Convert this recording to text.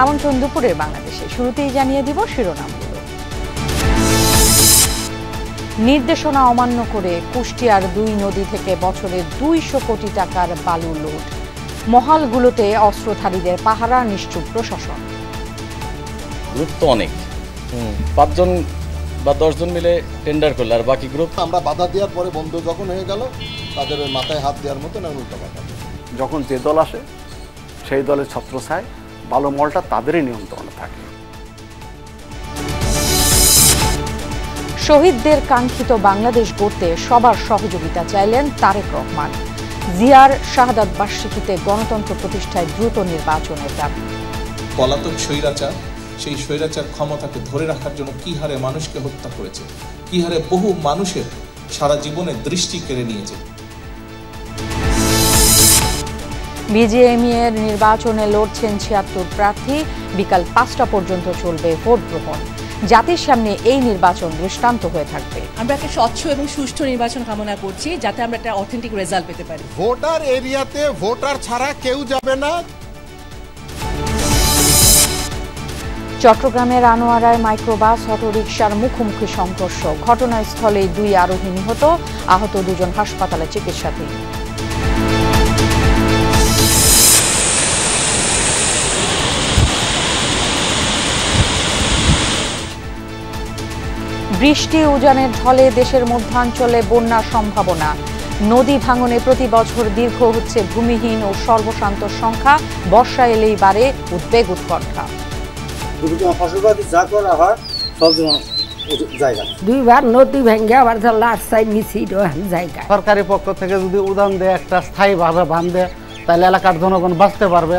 আমন্ত্রণ দুপুরের বাংলাদেশে। শুরুতেই জানিয়ে দিব শিরোনামগুলো। নির্দেশনা অমান্য করে কুষ্টিয়ার ২ নদী থেকে বছরে ২০০ কোটি টাকার বালু লোড। মহালগুলোতে অস্ত্রধারীদের পাহারা, নিশ্চুপ প্রশাসন। গ্রুপ তো অনেক, ৫ জন বা ১০ জন মিলে টেন্ডার করলে, আর বাকি গ্রুপ আমরা বাধা দেওয়ার পরে বন্ধ যখন হয়ে গেল, তাদের মাথায় হাত দেওয়ার মতো না উল্টো পাল্টা। যখন যে দল আসে সেই দলের ছত্রছায়ায় বালু মলটা তাদেরই নিয়ন্ত্রণে থাকে। শহীদদের কাঙ্ক্ষিত বাংলাদেশ গড়তে সবার সহযোগিতা চাইলেন তারেক রহমান। জিয়ার শাহাদাত বার্ষিকীতে গণতন্ত্র প্রতিষ্ঠায় দ্রুত নির্বাচনের দাবি। পলাতক স্বৈরাচার, সেই স্বৈরাচার ক্ষমতাকে ধরে রাখার জন্য কি হারে মানুষকে হত্যা করেছে, কি হারে বহু মানুষের সারা জীবনের দৃষ্টি কেড়ে নিয়েছে। বিজিএমইএর নির্বাচনে লড়ছেন ৭৬ প্রার্থী। বিকাল ৫টা পর্যন্ত চলবে ভোট গ্রহণ। জাতির সামনে এই নির্বাচন দৃষ্টান্ত হয়ে থাকবে। আমরা একটা স্বচ্ছ এবং সুষ্ঠু নির্বাচন কামনা করছি, যাতে আমরা একটা অথেন্টিক রেজাল্ট পেতে পারি। ভোটার এরিয়াতে ভোটার ছাড়া কেউ যাবে না। চট্টগ্রামের আনোয়ারায় মাইক্রোবাস অটোরিকশার মুখোমুখি সংঘর্ষ। ঘটনাস্থলে ২ আরোহী নিহত, আহত ২ জন হাসপাতালে চিকিৎসাধীন। বৃষ্টি উজানের ঢলে দেশের মধ্যাঞ্চলে বন্যার সম্ভাবনা। নদী ভাঙনে প্রতি বছর দীর্ঘ হচ্ছে ভূমিহীন ও সর্বশান্ত সংখ্যা। বর্ষা এলেই বাড়ে উদ্বেগ উৎকণ্ঠা। দুইবার নদী ভেঙে আবার লাস্ট মিছিল জায়গা। সরকারি পক্ষ থেকে যদি উদান দেয়, একটা স্থায়ীভাবে বাঁধে, তাহলে এলাকার জনগণ বাঁচতে পারবে।